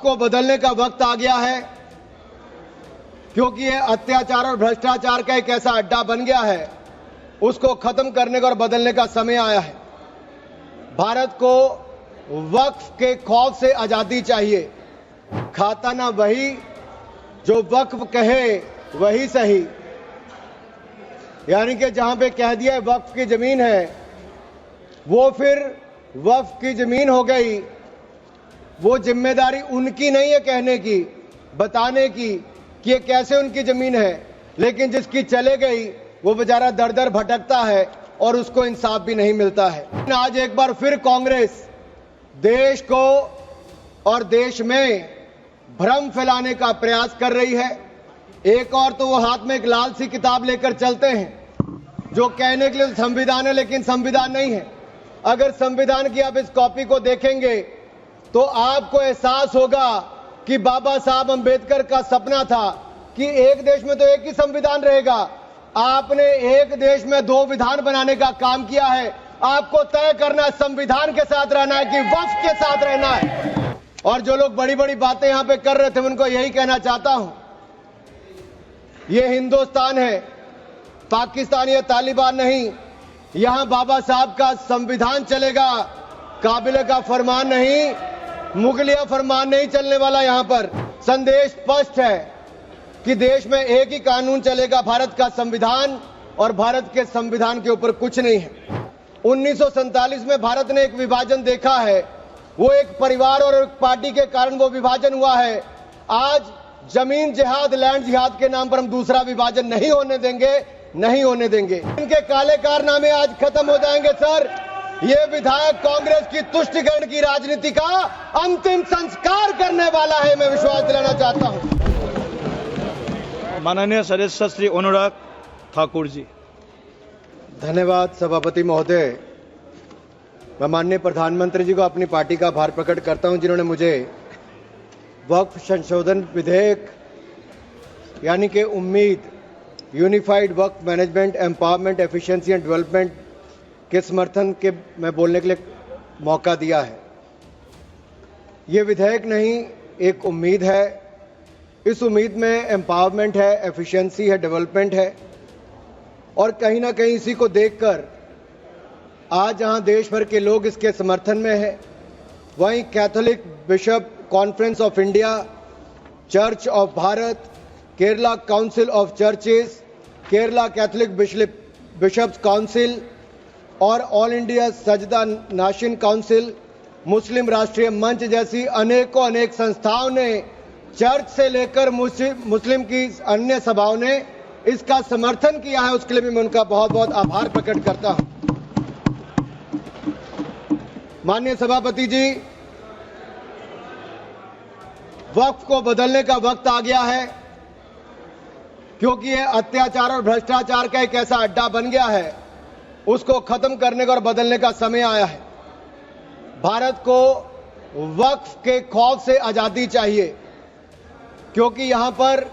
को बदलने का वक्त आ गया है, क्योंकि ये अत्याचार और भ्रष्टाचार का एक ऐसा अड्डा बन गया है। उसको खत्म करने का और बदलने का समय आया है। भारत को वक्फ के खौफ से आजादी चाहिए। खाता ना वही जो वक्फ कहे वही सही, यानी कि जहां पे कह दिया है वक्फ की जमीन है, वो फिर वक्फ की जमीन हो गई। वो जिम्मेदारी उनकी नहीं है कहने की, बताने की कि ये कैसे उनकी जमीन है, लेकिन जिसकी चले गई वो बेचारा दर दर भटकता है और उसको इंसाफ भी नहीं मिलता है। आज एक बार फिर कांग्रेस देश को और देश में भ्रम फैलाने का प्रयास कर रही है। एक और तो वो हाथ में एक लाल सी किताब लेकर चलते हैं जो कहने के लिए संविधान है, लेकिन संविधान नहीं है। अगर संविधान की आप इस कॉपी को देखेंगे तो आपको एहसास होगा कि बाबा साहब अंबेडकर का सपना था कि एक देश में तो एक ही संविधान रहेगा। आपने एक देश में दो विधान बनाने का काम किया है। आपको तय करना है संविधान के साथ रहना है कि वक्फ के साथ रहना है। और जो लोग बड़ी बड़ी बातें यहां पे कर रहे थे, उनको यही कहना चाहता हूं, ये हिंदुस्तान है, पाकिस्तान या तालिबान नहीं। यहां बाबा साहब का संविधान चलेगा, काबिले का फरमान नहीं, मुगलिया फरमान नहीं चलने वाला। यहां पर संदेश स्पष्ट है कि देश में एक ही कानून चलेगा, भारत का संविधान, और भारत के संविधान के ऊपर कुछ नहीं है। 1947 में भारत ने एक विभाजन देखा है, वो एक परिवार और एक पार्टी के कारण वो विभाजन हुआ है। आज जमीन जिहाद, लैंड जिहाद के नाम पर हम दूसरा विभाजन नहीं होने देंगे, नहीं होने देंगे। इनके काले कारनामे आज खत्म हो जाएंगे सर। ये विधायक कांग्रेस की तुष्टिकरण की राजनीति का अंतिम संस्कार करने वाला है, मैं विश्वास दिलाना चाहता हूं। माननीय सदस्य श्री अनुराग ठाकुर जी। धन्यवाद सभापति महोदय। मैं माननीय प्रधानमंत्री जी को अपनी पार्टी का आभार प्रकट करता हूं, जिन्होंने मुझे वक्फ संशोधन विधेयक यानी कि उम्मीद, unified Waqf management, empowerment, efficiency and development के समर्थन के मैं बोलने के लिए मौका दिया है। ये विधेयक नहीं, एक उम्मीद है। इस उम्मीद में एम्पावरमेंट है, एफिशिएंसी है, डेवलपमेंट है, और कहीं ना कहीं इसी को देखकर आज जहां देश भर के लोग इसके समर्थन में है, वहीं Catholic bishop conference of India, church of Bharat, Kerala council of churches, Kerala Catholic bishops council और all India Sajjada Nashin council, मुस्लिम राष्ट्रीय मंच जैसी अनेक संस्थाओं ने, चर्च से लेकर मुस्लिम की अन्य सभाओं ने इसका समर्थन किया है। उसके लिए भी मैं उनका बहुत बहुत आभार प्रकट करता हूं। माननीय सभापति जी, वक्फ को बदलने का वक्त आ गया है, क्योंकि ये अत्याचार और भ्रष्टाचार का एक ऐसा अड्डा बन गया है। उसको खत्म करने का और बदलने का समय आया है। भारत को वक्फ के खौफ से आजादी चाहिए, क्योंकि यहां पर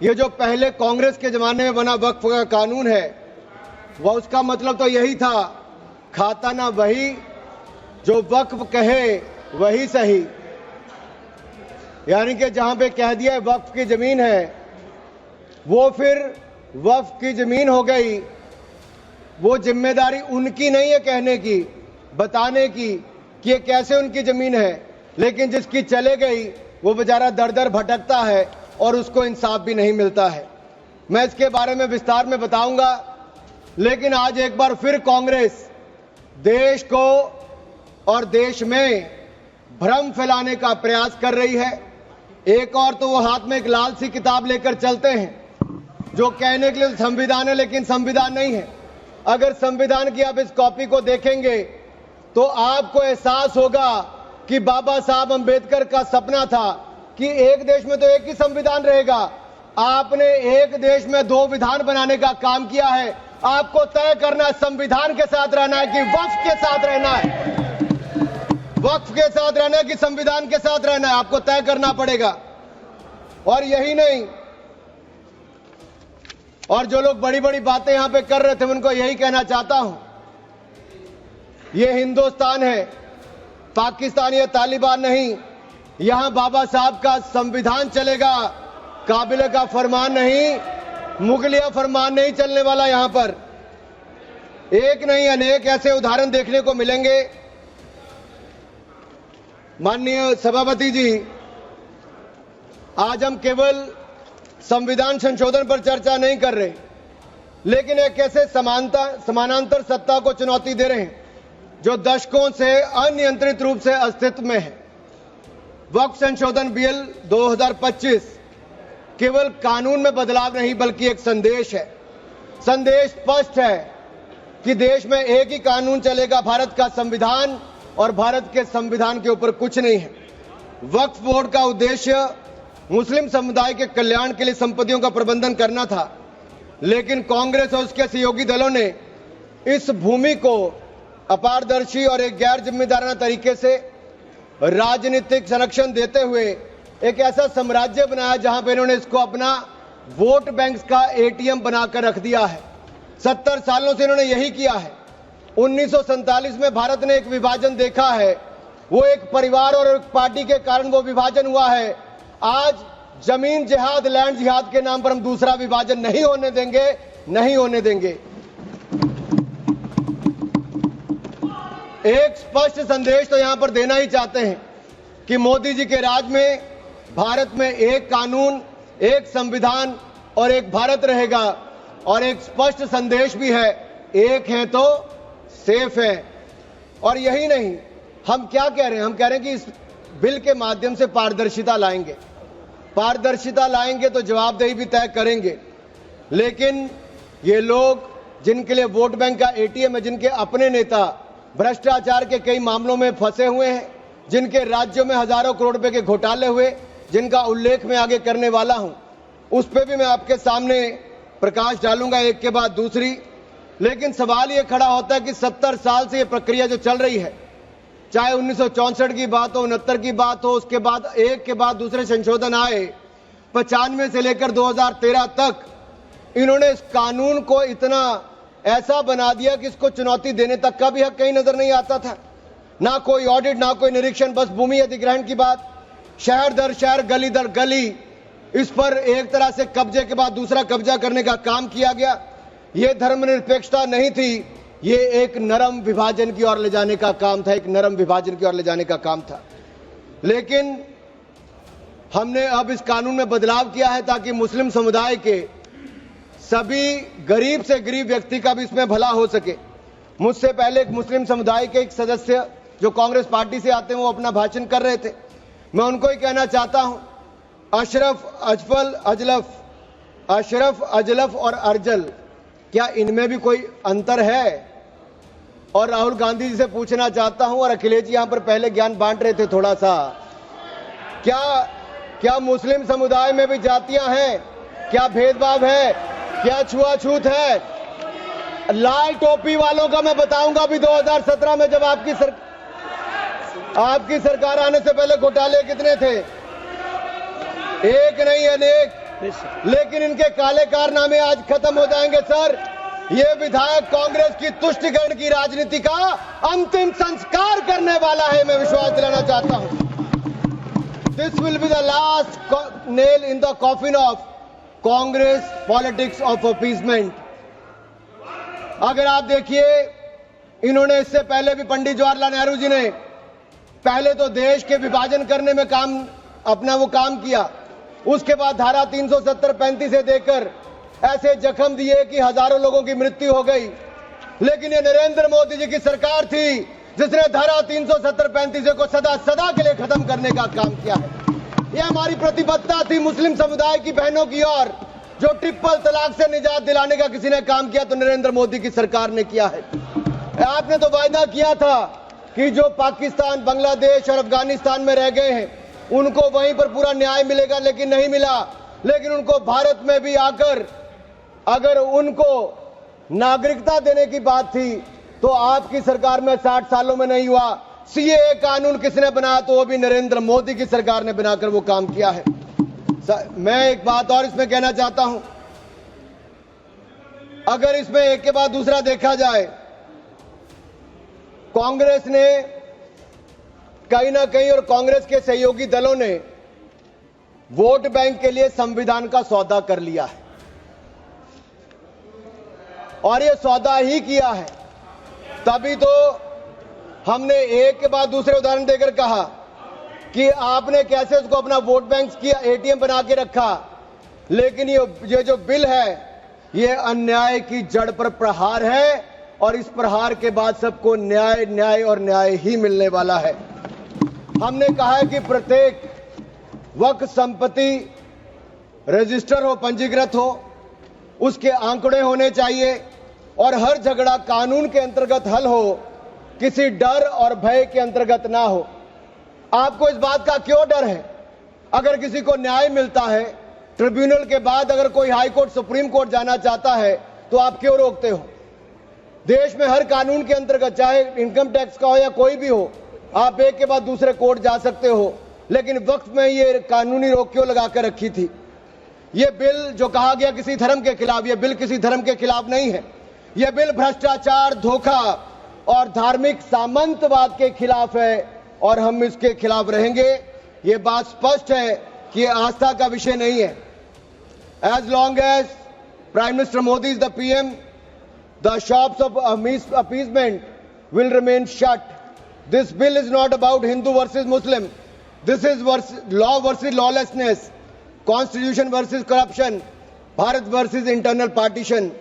ये जो पहले कांग्रेस के जमाने में बना वक्फ का कानून है, वह उसका मतलब तो यही था, खाता ना वही जो वक्फ कहे वही सही, यानी कि जहां पे कह दिया है वक्फ की जमीन है, वो फिर वक्फ की जमीन हो गई। वो जिम्मेदारी उनकी नहीं है कहने की, बताने की कि ये कैसे उनकी जमीन है, लेकिन जिसकी चले गई वो बेचारा दर दर भटकता है और उसको इंसाफ भी नहीं मिलता है। मैं इसके बारे में विस्तार में बताऊंगा, लेकिन आज एक बार फिर कांग्रेस देश को और देश में भ्रम फैलाने का प्रयास कर रही है। एक और तो वो हाथ में एक लाल सी किताब लेकर चलते हैं जो कहने के लिए संविधान है, लेकिन संविधान नहीं है। अगर संविधान की आप इस कॉपी को देखेंगे तो आपको एहसास होगा कि बाबा साहब अंबेडकर का सपना था कि एक देश में तो एक ही संविधान रहेगा। आपने एक देश में दो विधान बनाने का काम किया है। आपको तय करना है संविधान के साथ रहना है कि वक्फ के साथ रहना है। वक्फ के साथ रहना है कि संविधान के साथ रहना है, आपको तय करना पड़ेगा। और यही नहीं, और जो लोग बड़ी बड़ी बातें यहां पे कर रहे थे, उनको यही कहना चाहता हूं, ये हिंदुस्तान है, पाकिस्तान या तालिबान नहीं। यहां बाबा साहब का संविधान चलेगा, काबिले का फरमान नहीं, मुगलिया फरमान नहीं चलने वाला। यहां पर एक नहीं अनेक ऐसे उदाहरण देखने को मिलेंगे। माननीय सभापति जी, आज हम केवल संविधान संशोधन पर चर्चा नहीं कर रहे, लेकिन एक ऐसे समानांतर सत्ता को चुनौती दे रहे हैं जो दशकों से अनियंत्रित रूप से अस्तित्व में है। वक्फ संशोधन बिल 2025 केवल कानून में बदलाव नहीं बल्कि एक संदेश है। संदेश स्पष्ट है कि देश में एक ही कानून चलेगा, भारत का संविधान, और भारत के संविधान के ऊपर कुछ नहीं है। वक्फ बोर्ड का उद्देश्य मुस्लिम समुदाय के कल्याण के लिए संपत्तियों का प्रबंधन करना था, लेकिन कांग्रेस और उसके सहयोगी दलों ने इस भूमि को अपारदर्शी और एक गैर जिम्मेदाराना तरीके से राजनीतिक संरक्षण देते हुए एक ऐसा साम्राज्य बनाया जहां पर इन्होंने इसको अपना वोट बैंक का एटीएम बनाकर रख दिया है। 70 सालों से इन्होंने यही किया है। 1947 में भारत ने एक विभाजन देखा है, वो एक परिवार और एक पार्टी के कारण वो विभाजन हुआ है। आज जमीन जिहाद, लैंड जिहाद के नाम पर हम दूसरा विभाजन नहीं होने देंगे, नहीं होने देंगे। एक स्पष्ट संदेश तो यहां पर देना ही चाहते हैं कि मोदी जी के राज में भारत में एक कानून, एक संविधान और एक भारत रहेगा। और एक स्पष्ट संदेश भी है, एक है तो सेफ है। और यही नहीं, हम क्या कह रहे हैं, हम कह रहे हैं कि इस बिल के माध्यम से पारदर्शिता लाएंगे। पारदर्शिता लाएंगे तो जवाबदेही भी तय करेंगे। लेकिन ये लोग जिनके लिए वोट बैंक का एटीएम है, जिनके अपने नेता भ्रष्टाचार के कई मामलों में फंसे हुए हैं, जिनके राज्यों में हजारों करोड़ रुपए के घोटाले हुए, जिनका उल्लेख मैं आगे करने वाला हूं, उस पर भी मैं आपके सामने प्रकाश डालूंगा एक के बाद दूसरी। लेकिन सवाल यह खड़ा होता है कि 70 साल से यह प्रक्रिया जो चल रही है, चाहे 1964 की बात हो, 69 की बात हो, उसके बाद एक के बाद दूसरे संशोधन आए, 95 से लेकर 2013 तक इन्होंने इस कानून को इतना ऐसा बना दिया कि इसको चुनौती देने तक का भी हक कहीं नजर नहीं आता था। ना कोई ऑडिट, ना कोई निरीक्षण, बस भूमि अधिग्रहण की बात, शहर दर शहर, गली दर गली, इस पर एक तरह से कब्जे के बाद दूसरा कब्जा करने का काम किया गया। यह धर्मनिरपेक्षता नहीं थी, ये एक नरम विभाजन की ओर ले जाने का काम था, एक नरम विभाजन की ओर ले जाने का काम था। लेकिन हमने अब इस कानून में बदलाव किया है ताकि मुस्लिम समुदाय के सभी गरीब से गरीब व्यक्ति का भी इसमें भला हो सके। मुझसे पहले एक मुस्लिम समुदाय के एक सदस्य जो कांग्रेस पार्टी से आते हैं, वो अपना भाषण कर रहे थे। मैं उनको ही कहना चाहता हूं, अशरफ, अजलफ और अर्जल, क्या इनमें भी कोई अंतर है? और राहुल गांधी जी से पूछना चाहता हूं, और अखिलेश जी यहां पर पहले ज्ञान बांट रहे थे थोड़ा सा, क्या मुस्लिम समुदाय में भी जातियां हैं? क्या भेदभाव है? क्या छुआछूत है? लाल टोपी वालों का मैं बताऊंगा, अभी 2017 में जब आपकी सरकार आने से पहले घोटाले कितने थे? एक नहीं अनेक। लेकिन इनके काले कारनामे आज खत्म हो जाएंगे सर। ये विधायक कांग्रेस की तुष्टिकरण की राजनीति का अंतिम संस्कार करने वाला है, मैं विश्वास दिलाना चाहता हूं। This will be the last nail in the coffin of Congress politics of appeasement. अगर आप देखिए, इन्होंने इससे पहले भी पंडित जवाहरलाल नेहरू जी ने पहले तो देश के विभाजन करने में अपना वो काम किया, उसके बाद धारा 370-35 से देकर ऐसे जख्म दिए कि हजारों लोगों की मृत्यु हो गई। लेकिन ये नरेंद्र मोदी जी की सरकार थी जिसने धारा 370-35 को सदा के लिए खत्म करने का काम किया है। यह हमारी प्रतिबद्धता थी मुस्लिम समुदाय की बहनों की ओर। जो ट्रिपल तलाक से निजात दिलाने का किसी ने काम किया तो नरेंद्र मोदी की सरकार ने किया है। आपने तो वायदा किया था कि जो पाकिस्तान, बांग्लादेश और अफगानिस्तान में रह गए हैं उनको वहीं पर पूरा न्याय मिलेगा, लेकिन नहीं मिला। लेकिन उनको भारत में भी आकर अगर उनको नागरिकता देने की बात थी तो आपकी सरकार में 60 सालों में नहीं हुआ। सीएए कानून किसने बनाया? तो वो भी नरेंद्र मोदी की सरकार ने बनाकर वो काम किया है। मैं एक बात और इसमें कहना चाहता हूं, अगर इसमें एक के बाद दूसरा देखा जाए, कांग्रेस ने कहीं ना कहीं और कांग्रेस के सहयोगी दलों ने वोट बैंक के लिए संविधान का सौदा कर लिया है और ये सौदा ही किया है। तभी तो हमने एक के बाद दूसरे उदाहरण देकर कहा कि आपने कैसे उसको अपना वोट बैंक किया, एटीएम बना के रखा, लेकिन ये जो बिल है ये अन्याय की जड़ पर प्रहार है और इस प्रहार के बाद सबको न्याय न्याय और न्याय ही मिलने वाला है। हमने कहा है कि प्रत्येक वक्फ संपत्ति रजिस्टर हो, पंजीकृत हो, उसके आंकड़े होने चाहिए और हर झगड़ा कानून के अंतर्गत हल हो, किसी डर और भय के अंतर्गत ना हो। आपको इस बात का क्यों डर है? अगर किसी को न्याय मिलता है, ट्रिब्यूनल के बाद अगर कोई हाई कोर्ट, सुप्रीम कोर्ट जाना चाहता है तो आप क्यों रोकते हो? देश में हर कानून के अंतर्गत, चाहे इनकम टैक्स का हो या कोई भी हो, आप एक के बाद दूसरे कोर्ट जा सकते हो, लेकिन वक्फ में ये कानूनी रोक क्यों लगा कर रखी थी? ये बिल जो कहा गया किसी धर्म के खिलाफ, ये बिल किसी धर्म के खिलाफ नहीं है। यह बिल भ्रष्टाचार, धोखा और धार्मिक सामंतवाद के खिलाफ है और हम इसके खिलाफ रहेंगे। ये बात स्पष्ट है कि ये आस्था का विषय नहीं है। As long as Prime Minister Modi is the PM, the shops of appeasement will remain shut. This bill is not about Hindu versus Muslim. This is law versus lawlessness, constitution versus corruption, Bharat versus internal partition.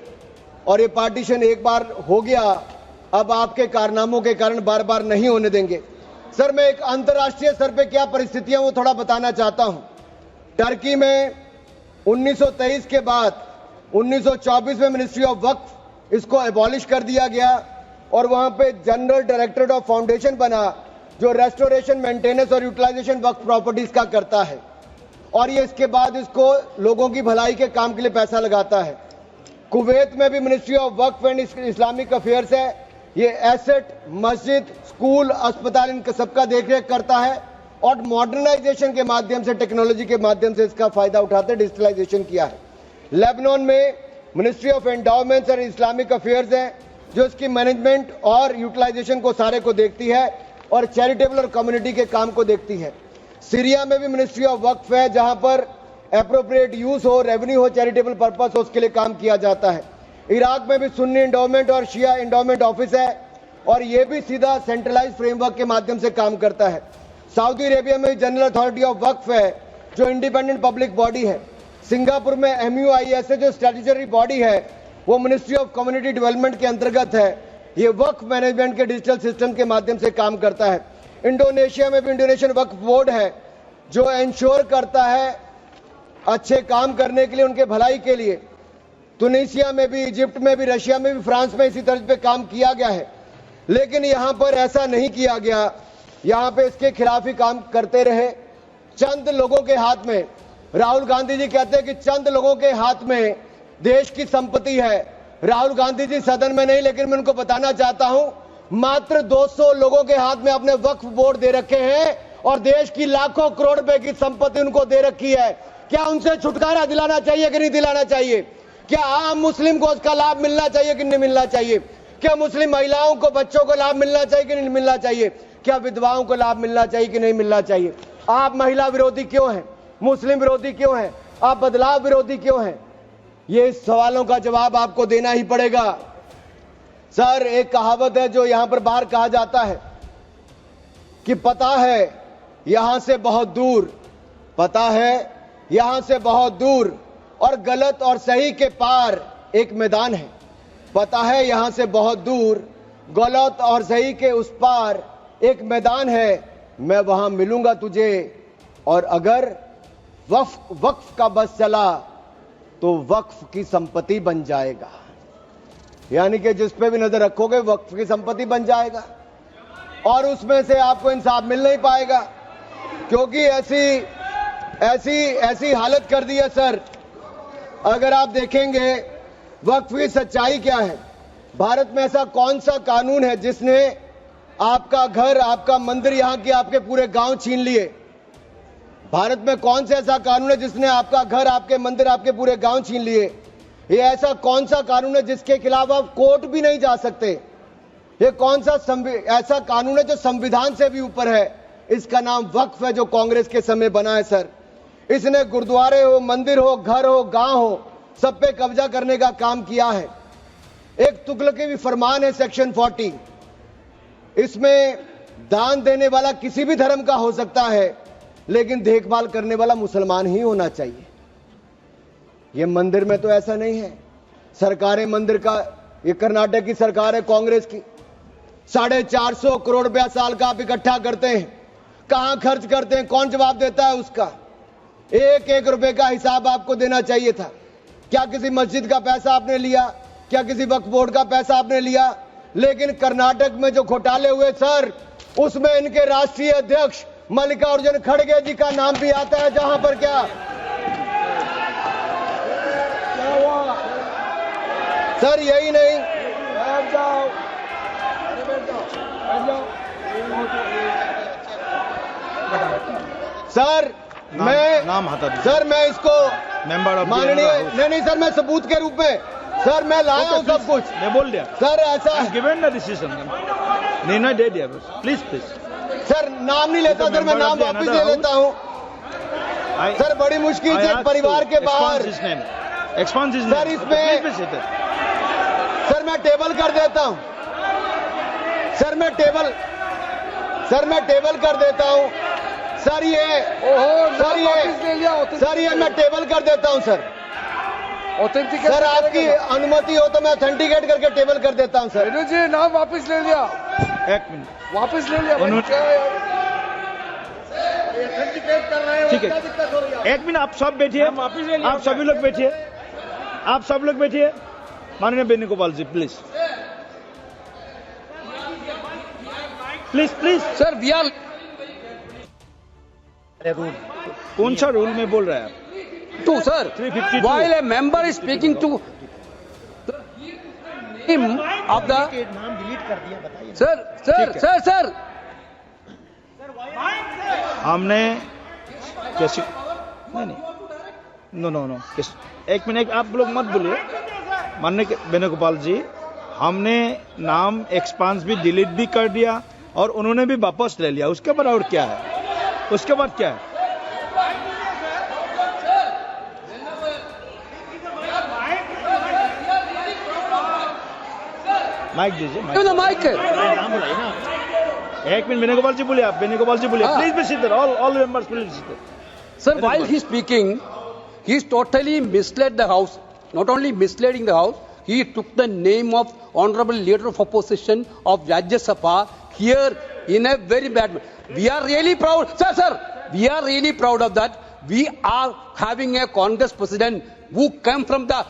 और ये partition एक बार हो गया, अब आपके कारनामों के कारण बार बार नहीं होने देंगे। सर, मैं एक अंतर्राष्ट्रीय स्तर पे क्या परिस्थितियां वो थोड़ा बताना चाहता हूं। टर्की में 1923 के बाद 1924 में मिनिस्ट्री ऑफ वक्फ इसको एबॉलिश कर दिया गया और वहां पे जनरल डायरेक्टरेट ऑफ फाउंडेशन बना जो रेस्टोरेशन, मेंटेनेंस और यूटिलाइजेशन वक्फ प्रॉपर्टीज का करता है और ये इसके बाद इसको लोगों की भलाई के काम के लिए पैसा लगाता है। कुवैत में भी ministry of Waqf and Islamic affairs है, ये एसेट, मस्जिद, स्कूल, अस्पताल, इनका सबका देखरेख करता है और मॉडर्नाइजेशन के माध्यम से, टेक्नोलॉजी के माध्यम से इसका फायदा उठाते डिजिटलाइजेशन किया है। लेबनान में मिनिस्ट्री ऑफ एंडाउमेंट्स और इस्लामिक अफेयर्स है जो इसकी मैनेजमेंट और यूटिलाइजेशन को सारे को देखती है और चैरिटेबल और कम्युनिटी के काम को देखती है। सीरिया में भी मिनिस्ट्री ऑफ वक्फ है जहां पर एप्रोप्रिएट यूज हो, रेवेन्यू हो, चैरिटेबल पर्पस हो, उसके लिए काम किया जाता है। इराक में भी सुन्नी एंडोमेंट और शिया एंडोमेंट ऑफिस है और यह भी सीधा सेंट्रलाइज फ्रेमवर्क के माध्यम से काम करता है। सऊदी अरेबिया में जनरल अथॉरिटी ऑफ वक्फ है जो इंडिपेंडेंट पब्लिक बॉडी है। सिंगापुर में MUIS है जो स्टैट्यूटरी बॉडी है, वो मिनिस्ट्री ऑफ कम्युनिटी डेवलपमेंट के अंतर्गत है। ये वक्फ मैनेजमेंट के डिजिटल सिस्टम के माध्यम से काम करता है। इंडोनेशिया में भी इंडोनेशियन वक्फ बोर्ड है जो इंश्योर करता है अच्छे काम करने के लिए, उनके भलाई के लिए। तुनिसिया में भी, इजिप्ट में भी, रशिया में भी, फ्रांस में इसी तर्ज पे काम किया गया है, लेकिन यहां पर ऐसा नहीं किया गया। यहां पे इसके खिलाफ ही काम करते रहे। चंद लोगों के हाथ में, राहुल गांधी जी कहते हैं कि चंद लोगों के हाथ में देश की संपत्ति है। राहुल गांधी जी सदन में नहीं, लेकिन मैं उनको बताना चाहता हूं मात्र 200 लोगों के हाथ में अपने वक्फ बोर्ड दे रखे हैं और देश की लाखों करोड़ रुपए की संपत्ति उनको दे रखी है। क्या उनसे छुटकारा दिलाना चाहिए कि नहीं दिलाना चाहिए? क्या आम मुस्लिम को उसका लाभ मिलना चाहिए कि नहीं मिलना चाहिए? क्या मुस्लिम महिलाओं को, बच्चों को लाभ मिलना चाहिए कि नहीं मिलना चाहिए? क्या विधवाओं को लाभ मिलना चाहिए कि नहीं मिलना चाहिए? आप महिला विरोधी क्यों हैं? मुस्लिम विरोधी क्यों हैं? आप बदलाव विरोधी क्यों हैं? ये सवालों का जवाब आपको देना ही पड़ेगा। सर, एक कहावत है जो यहां पर बाहर कहा जाता है कि पता है यहां से बहुत दूर, पता है यहां से बहुत दूर और गलत और सही के पार एक मैदान है। पता है यहां से बहुत दूर, गलत और सही के उस पार एक मैदान है। मैं वहां मिलूंगा तुझे और अगर वक्फ का बस चला तो वक्फ की संपत्ति बन जाएगा। यानी कि जिस पे भी नजर रखोगे वक्फ की संपत्ति बन जाएगा और उसमें से आपको इंसाफ मिल नहीं पाएगा, क्योंकि ऐसी हालत कर दी है। सर, अगर आप देखेंगे वक्फ की सच्चाई क्या है, भारत में ऐसा कौन सा कानून है जिसने आपका घर, आपका मंदिर, यहां के आपके पूरे गांव छीन लिए? भारत में कौन सा ऐसा कानून है जिसने आपका घर, आपके मंदिर, आपके पूरे गांव छीन लिए? ये ऐसा कौन सा कानून है जिसके खिलाफ आप कोर्ट भी नहीं जा सकते? ये कौन सा ऐसा कानून है जो संविधान से भी ऊपर है? इसका नाम वक्फ है जो कांग्रेस के समय बना है सर। इसने गुरुद्वारे हो, मंदिर हो, घर हो, गांव हो, सब पे कब्जा करने का काम किया है। एक तुगलकी भी फरमान है सेक्शन 40, इसमें दान देने वाला किसी भी धर्म का हो सकता है, लेकिन देखभाल करने वाला मुसलमान ही होना चाहिए। यह मंदिर में तो ऐसा नहीं है। सरकारें मंदिर का, ये कर्नाटक की सरकार है कांग्रेस की, 450 करोड़ रुपया साल का आप इकट्ठा करते हैं, कहां खर्च करते हैं, कौन जवाब देता है उसका? एक एक रुपए का हिसाब आपको देना चाहिए था। क्या किसी मस्जिद का पैसा आपने लिया? क्या किसी वक्फ बोर्ड का पैसा आपने लिया? लेकिन कर्नाटक में जो घोटाले हुए सर, उसमें इनके राष्ट्रीय अध्यक्ष मल्लिकार्जुन खड़गे जी का नाम भी आता है। जहां पर क्या हुआ सर? यही नहीं, बैठ जाओ, सर नाम हटा दीजिए। सर मैं इसको मेंबर ऑफ माननीय, नहीं सर, मैं सबूत के रूप में सर मैं लाया हूं सब कुछ। मैं बोल दिया सर ऐसा गिवन द डिसीजन, निर्णय दे दिया बस। प्लीज सर नाम नहीं लेता सर, मैं नाम वापस ले लेता हूं सर। बड़ी मुश्किल से परिवार के बाहर सर इसमें सर मैं टेबल कर देता हूं सर, मैं टेबल कर देता हूं सर। ये मैं टेबल कर देता हूं सर। सर आपकी अनुमति हो तो मैं ऑथेंटिकेट करके टेबल कर देता हूं सर। जी नाम वापस ले लिया, एक मिनट वापस ले लिया। ठीक है, एक मिनट आप सब बैठिए, आप सभी लोग बैठिए, आप सब लोग बैठिए। माननीय Venugopal ji please please sir we are कौन सा रूल में बोल रहा है आप? Two sir 352. while a member is speaking to him of the नाम डिलीट कर दिया, बताइए सर हमने कैसे नहीं नो एक मिनट आप लोग मत बोलिए। माननीय वेणुगोपाल जी, हमने नाम एक्सपांस भी डिलीट भी कर दिया और उन्होंने भी वापस ले लिया। उसके बाद और क्या है? उसके बाद क्या है? माइक दीजिए, माइक एक मिनट वेणुगोपाल जी बोलिए, आप वेणुगोपाल जी बोलिए। Please be sit, all members please sit. Sir, while he is speaking, he is totally misled the House. Not only misleading the House, he took the name of Honorable Leader of Opposition of Rajya Sabha here in a very bad way. We are really proud, sir, we are really proud of that. We are having a Congress president who came from the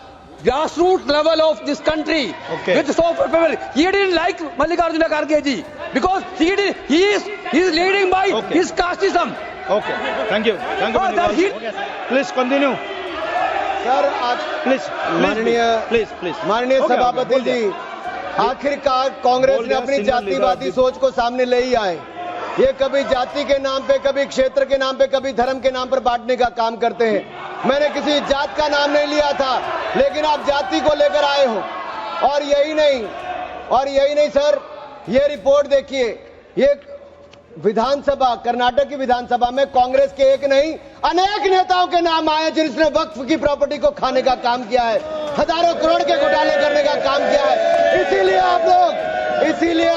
grassroots level of this country. Okay. With so people. He didn't like Mallikarjuna Kharge ji because he is leading by his casteism. Okay, thank you please continue sir. आज माननीय सभापति जी, आखिरकार कांग्रेस ने अपनी जातिवादी सोच को सामने ले ही आए। ये कभी जाति के नाम पे, कभी क्षेत्र के नाम पे, कभी धर्म के नाम पर बांटने का काम करते हैं। मैंने किसी जात का नाम नहीं लिया था, लेकिन आप जाति को लेकर आए हो। और यही नहीं सर, ये रिपोर्ट देखिए, ये विधानसभा, कर्नाटक की विधानसभा में कांग्रेस के एक नहीं अनेक नेताओं के नाम आए जिसने वक्फ की प्रॉपर्टी को खाने का काम किया है, हजारों करोड़ के घोटाले करने का काम किया है। इसीलिए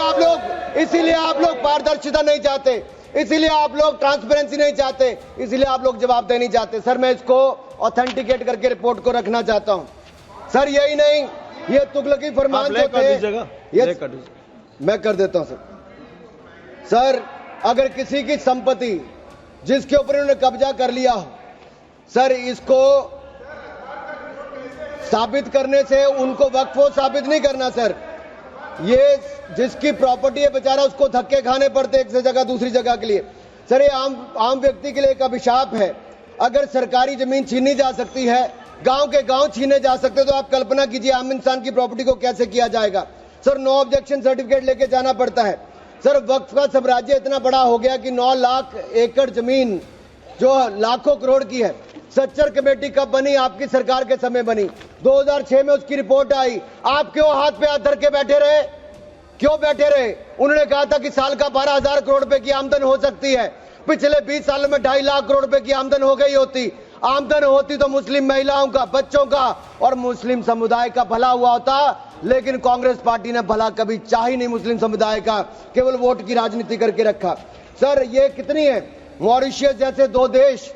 आप लोग पारदर्शिता नहीं चाहते, इसीलिए आप लोग ट्रांसपेरेंसी नहीं चाहते, इसीलिए आप लोग जवाब देना नहीं चाहते। सर मैं इसको ऑथेंटिकेट करके रिपोर्ट को रखना चाहता हूं सर। यही नहीं, ये तुगलकी फरमान जो थे, मैं कर देता हूं सर। अगर किसी की संपत्ति जिसके ऊपर उन्होंने कब्जा कर लिया हो सर, इसको साबित करने से उनको वक्फ साबित नहीं करना सर। ये जिसकी प्रॉपर्टी है बेचारा, उसको धक्के खाने पड़ते एक से जगह दूसरी जगह के लिए सर। ये आम व्यक्ति के लिए एक अभिशाप है। अगर सरकारी जमीन छीनी जा सकती है, गांव के गांव छीने जा सकते, तो आप कल्पना कीजिए आम इंसान की प्रॉपर्टी को कैसे किया जाएगा सर। नो ऑब्जेक्शन सर्टिफिकेट लेके जाना पड़ता है सर। वक्फ का साम्राज्य इतना बड़ा हो गया कि 9 लाख एकड़ जमीन जो लाखों करोड़ की है। सच्चर कमेटी कब बनी? आपकी सरकार के समय बनी, 2006 में उसकी रिपोर्ट आई। आप क्यों हाथ पे हाथ धर के बैठे रहे? क्यों बैठे रहे? उन्होंने कहा था कि साल का 12,000 करोड़ रुपए की आमदन हो सकती है। पिछले 20 सालों में 2.5 लाख करोड़ रुपए की आमदन हो गई होती। आमदन होती तो मुस्लिम महिलाओं का, बच्चों का और मुस्लिम समुदाय का भला हुआ होता, लेकिन कांग्रेस पार्टी ने भला कभी चाह ही नहीं मुस्लिम समुदाय का, केवल वोट की राजनीति करके रखा। सर ये कितनी है? मॉरिशस जैसे 2 देश,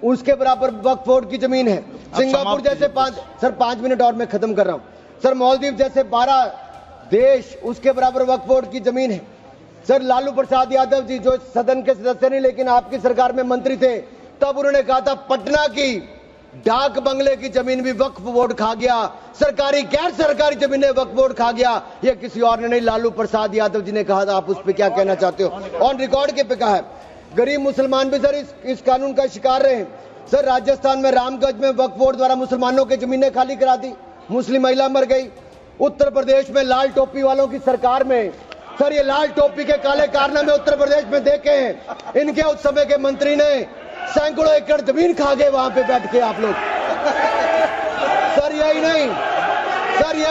उसके बराबर वक्फ बोर्ड की जमीन है। सिंगापुर जैसे 5 मिनट और मैं खत्म कर रहा हूं। सर मालदीव जैसे 12 देश, उसके बराबर वक्फ बोर्ड की जमीन है। सर लालू प्रसाद यादव जी जो सदन के सदस्य नहीं लेकिन आपकी सरकार में मंत्री थे, तब उन्होंने कहा था पटना की डाक बंगले की जमीन भी वक्फ बोर्ड खा गया, सरकारी गैर सरकारी जमीनें वक्फ बोर्ड खा गया। ये किसी और ने नहीं, लालू प्रसाद यादव जी ने कहा था। आप उस पर क्या कहना चाहते हो? ऑन रिकॉर्ड के पे कहा है। गरीब मुसलमान भी सर इस कानून का शिकार रहे। सर राजस्थान में रामगंज में वक्फ बोर्ड द्वारा मुसलमानों की जमीनें खाली करा दी, मुस्लिम महिला मर गई। उत्तर प्रदेश में लाल टोपी वालों की सरकार में, सर ये लाल टोपी के काले कारनामे उत्तर प्रदेश में देखे हैं। इनके उस समय के मंत्री ने सैकड़ों एकड़ जमीन खा गए वहां पे बैठ के आप लोग। सर यही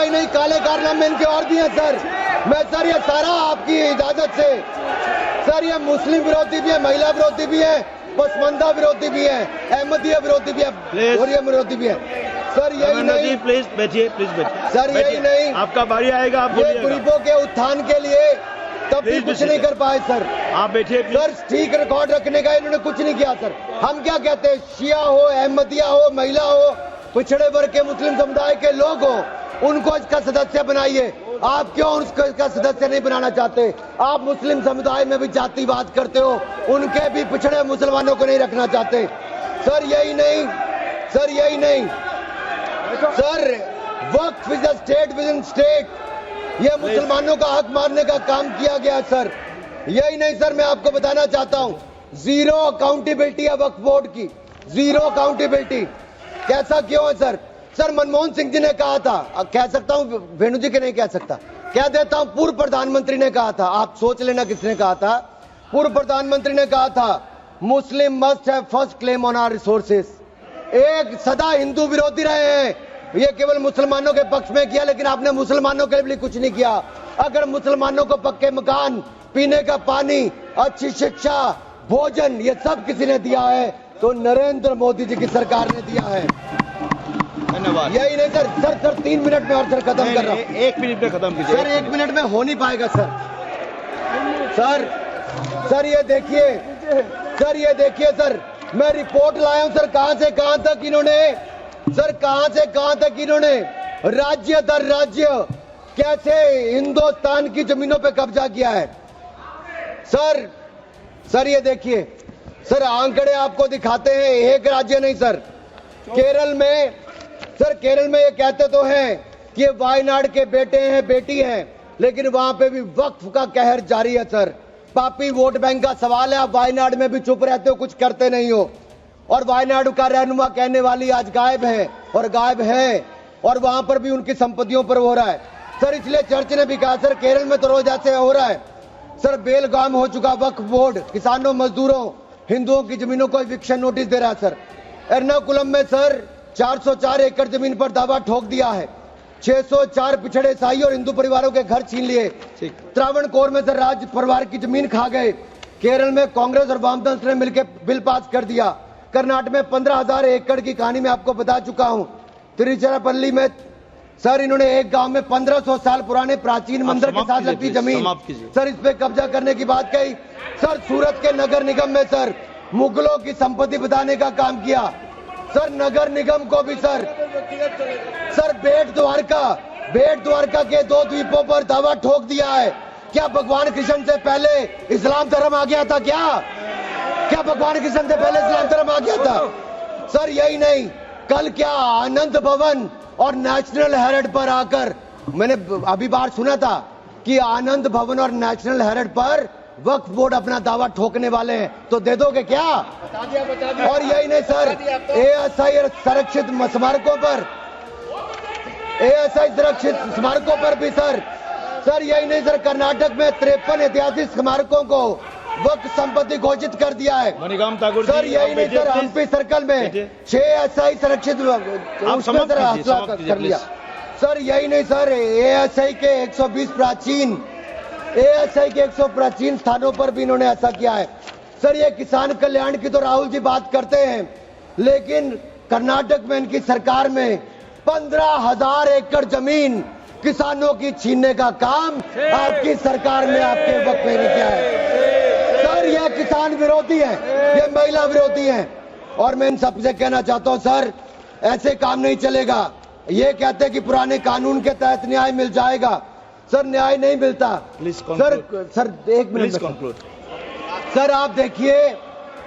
नहीं, काले कारनामे इनके और भी हैं सर। मैं सर ये सारा आपकी इजाजत से, सर ये मुस्लिम विरोधी भी है, महिला विरोधी भी है, पसमंदा विरोधी भी है, अहमदिया विरोधी भी है, ओरिया विरोधी भी है। सर यही नहीं, प्लीज बैठिए, सर यही नहीं, आपका बारी आएगा, आप ये गरीबों के उत्थान के लिए तब भी कुछ नहीं कर पाए सर। आप बैठिए सर, ठीक रिकॉर्ड रखने का इन्होंने कुछ नहीं किया सर। हम क्या कहते हैं, शिया हो, अहमदिया हो, महिला हो, पिछड़े वर्ग के मुस्लिम समुदाय के लोग हो, उनको इसका सदस्य बनाइए। आप क्यों उसको इसका सदस्य नहीं बनाना चाहते? आप मुस्लिम समुदाय में भी जातिवाद करते हो, उनके भी पिछड़े मुसलमानों को नहीं रखना चाहते। सर यही नहीं, sir Waqf is a state with in state, ये मुसलमानों का हक मारने का काम किया गया सर। यही नहीं सर, मैं आपको बताना चाहता हूं, जीरो अकाउंटेबिलिटी है वक्फ बोर्ड की, जीरो अकाउंटेबिलिटी। कैसा क्यों है सर? सर मनमोहन सिंह जी ने कहा था, कह सकता हूं, वेणु जी के नहीं कह सकता, कह देता हूं, पूर्व प्रधानमंत्री ने कहा था, आप सोच लेना किसने कहा था। पूर्व प्रधानमंत्री ने कहा था Muslim must have first claim on our resources. एक सदा हिंदू विरोधी रहे हैं, ये केवल मुसलमानों के पक्ष में किया, लेकिन आपने मुसलमानों के लिए कुछ नहीं किया। अगर मुसलमानों को पक्के मकान, पीने का पानी, अच्छी शिक्षा, भोजन, ये सब किसी ने दिया है तो नरेंद्र मोदी जी की सरकार ने दिया है। धन्यवाद। यही नहीं सर 3 मिनट में और सर खत्म कर रहा हूँ। 1 मिनट में खत्म कीजिए। सर 1 मिनट में हो नहीं पाएगा सर। सर ये देखिए सर, मैं रिपोर्ट लाया हूं सर, कहां से कहां तक इन्होंने राज्य दर राज्य कैसे हिंदुस्तान की जमीनों पे कब्जा किया है। सर ये देखिए सर, आंकड़े आपको दिखाते हैं, एक राज्य नहीं सर, केरल में ये कहते तो हैं कि ये वायनाड के बेटे हैं, बेटी हैं, लेकिन वहां पे भी वक्फ का कहर जारी है सर। पापी वोट बैंक का सवाल है, आप वायनाड में भी चुप रहते हो, कुछ करते नहीं हो, और वायनाड का रहनुमा कहने वाली आज गायब है और वहां पर भी उनकी संपत्तियों पर हो रहा है सर। इसलिए चर्च ने भी कहा सर, केरल में तो रोज ऐसे हो रहा है सर, बेलगाम हो चुका वक्फ बोर्ड, किसानों, मजदूरों, हिंदुओं की जमीनों को इविक्शन नोटिस दे रहा है सर। एर्नाकुलम में सर 404 एकड़ जमीन पर दावा ठोक दिया है, 604 पिछड़े ईसाई और हिंदू परिवारों के घर छीन लिए। त्रावणकोर में सर राज परिवार की जमीन खा गए। केरल में कांग्रेस और वामदल ने मिलकर बिल पास कर दिया। कर्नाटक में 15,000 एकड़ की कहानी मैं आपको बता चुका हूं। तिरुचिरापल्ली में सर इन्होंने एक गांव में 1500 साल पुराने प्राचीन मंदिर के साथ लगती जमीन सर, इस पे कब्जा करने की बात कही सर। सूरत के नगर निगम में सर मुगलों की संपत्ति बताने का काम किया सर। नगर निगम को भी सर बेट द्वारका के 2 द्वीपों पर दावा ठोक दिया है। क्या भगवान कृष्ण से पहले इस्लाम धर्म आ गया था? क्या भगवान कृष्ण से पहले इस्लाम धर्म आ गया था सर? यही नहीं, कल क्या आनंद भवन और नेशनल हेरिटेज पर आकर, मैंने अभी बार सुना था कि आनंद भवन और नेशनल हेरिटेज पर वक्फ बोर्ड अपना दावा ठोकने वाले हैं, तो दे दोगे क्या? और यही नहीं सर, एएसआई संरक्षित स्मारकों पर भी सर यही नहीं सर, कर्नाटक में 53 ऐतिहासिक स्मारकों को वक्फ संपत्ति घोषित कर दिया है सर। यही नहीं सर, हम्पी सर्कल में 6 एएसआई संरक्षित कर लिया सर। यही नहीं सर, एएसआई के 120 प्राचीन स्थानों पर भी इन्होंने ऐसा किया है सर ये किसान कल्याण की तो राहुल जी बात करते हैं, लेकिन कर्नाटक में इनकी सरकार में 15,000 एकड़ जमीन किसानों की छीनने का काम आपकी सरकार में आपके वक्त में नहीं किया है। सर ये किसान विरोधी है, ये महिला विरोधी है, और मैं इन सबसे कहना चाहता हूं सर ऐसे काम नहीं चलेगा। ये कहते हैं कि पुराने कानून के तहत न्याय मिल जाएगा, सर न्याय नहीं मिलता। सर एक मिनट सर आप देखिए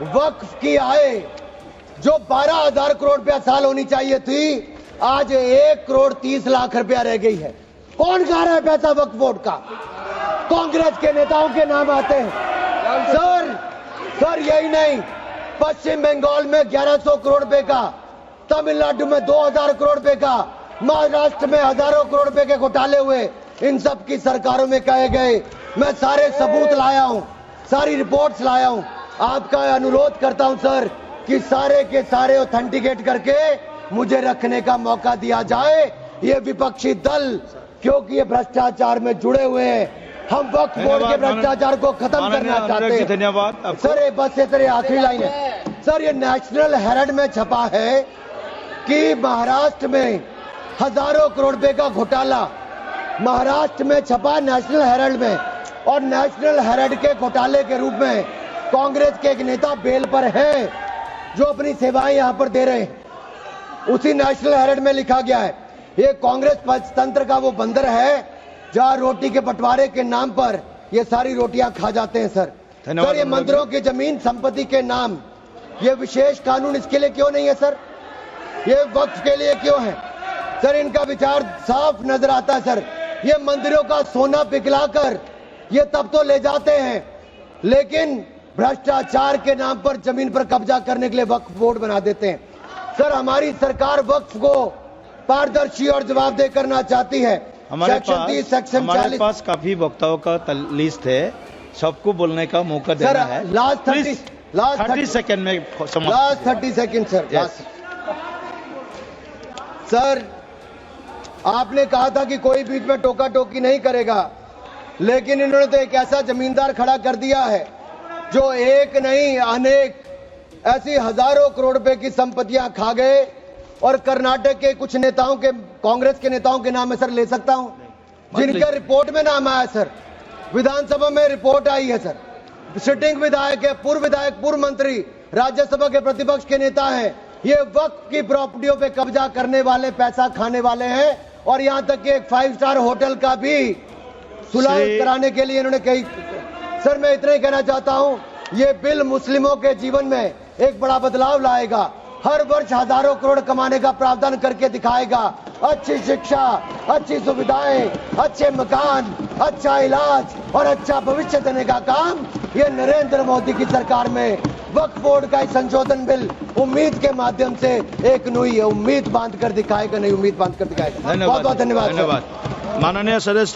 वक्फ की आय जो 12,000 करोड़ रुपया साल होनी चाहिए थी, आज 1 करोड़ 30 लाख रुपया रह गई है। कौन खा रहा है पैसा वक्फ बोर्ड का? कांग्रेस के नेताओं के नाम आते हैं। सर यही नहीं, पश्चिम बंगाल में 1100 करोड़ रुपए का, तमिलनाडु में 2000 करोड़ रुपए का, महाराष्ट्र में हजारों करोड़ रुपए के घोटाले हुए। इन सब की सरकारों में कहे गए, मैं सारे सबूत लाया हूं, सारी रिपोर्ट्स लाया हूं। आपका अनुरोध करता हूं सर कि सारे के सारे ऑथेंटिकेट करके मुझे रखने का मौका दिया जाए। ये विपक्षी दल क्योंकि ये भ्रष्टाचार में जुड़े हुए हैं, हम वक्फ बोर्ड के भ्रष्टाचार को खत्म करना चाहते हैं। धन्यवाद सर ये बस ये तेरे आखिरी लाइन है सर, ये नेशनल हेराल्ड में छपा है कि महाराष्ट्र में हजारों करोड़ रुपए का घोटाला, महाराष्ट्र में छपा नेशनल हेराल्ड में, और नेशनल हेराल्ड के घोटाले के रूप में कांग्रेस के एक नेता बेल पर है जो अपनी सेवाएं यहां पर दे रहे हैं। उसी नेशनल हेराल्ड में लिखा गया है ये कांग्रेस तंत्र का वो बंदर है जहां रोटी के बंटवारे के नाम पर ये सारी रोटियां खा जाते हैं। सर ये मंदिरों की जमीन संपत्ति के नाम, ये विशेष कानून इसके लिए क्यों नहीं है सर? ये वक्फ के लिए क्यों है सर? इनका विचार साफ नजर आता है सर। ये मंदिरों का सोना पिघलाकर ये तब तो ले जाते हैं, लेकिन भ्रष्टाचार के नाम पर जमीन पर कब्जा करने के लिए वक्फ बोर्ड बना देते हैं। सर हमारी सरकार वक्फ को पारदर्शी और जवाबदेह करना चाहती है। हमारे पास काफी वक्ताओं का लिस्ट है, सबको बोलने का मौका देना है। लास्ट 30 सेकंड में लास्ट 30 सेकंड सर। सर आपने कहा था कि कोई बीच में टोका टोकी नहीं करेगा, लेकिन इन्होंने तो एक ऐसा जमींदार खड़ा कर दिया है जो एक नहीं अनेक ऐसी हजारों करोड़ रुपए की संपत्तियां खा गए, और कर्नाटक के कुछ नेताओं के, कांग्रेस के नेताओं के नाम है सर, ले सकता हूं जिनका रिपोर्ट में नाम आया सर, विधानसभा में रिपोर्ट आई है सर, सिटिंग विधायक है, पूर्व विधायक, पूर्व मंत्री, राज्यसभा के प्रतिपक्ष के नेता हैं। ये वक्फ की प्रॉपर्टियों पे कब्जा करने वाले, पैसा खाने वाले हैं, और यहां तक कि एक 5 स्टार होटल का भी सुलह कराने के लिए इन्होंने कही। सर मैं इतना ही कहना चाहता हूं, ये बिल मुस्लिमों के जीवन में एक बड़ा बदलाव लाएगा, हर वर्ष हजारों करोड़ कमाने का प्रावधान करके दिखाएगा। अच्छी शिक्षा, अच्छी सुविधाएं, अच्छे मकान, अच्छा इलाज और अच्छा भविष्य देने का काम ये नरेंद्र मोदी की सरकार में वक्फ बोर्ड का संशोधन बिल उम्मीद के माध्यम से एक नई उम्मीद बांध कर दिखाएगा, नई उम्मीद बांध कर दिखाएगा। बहुत बहुत धन्यवाद। माननीय सदस्य।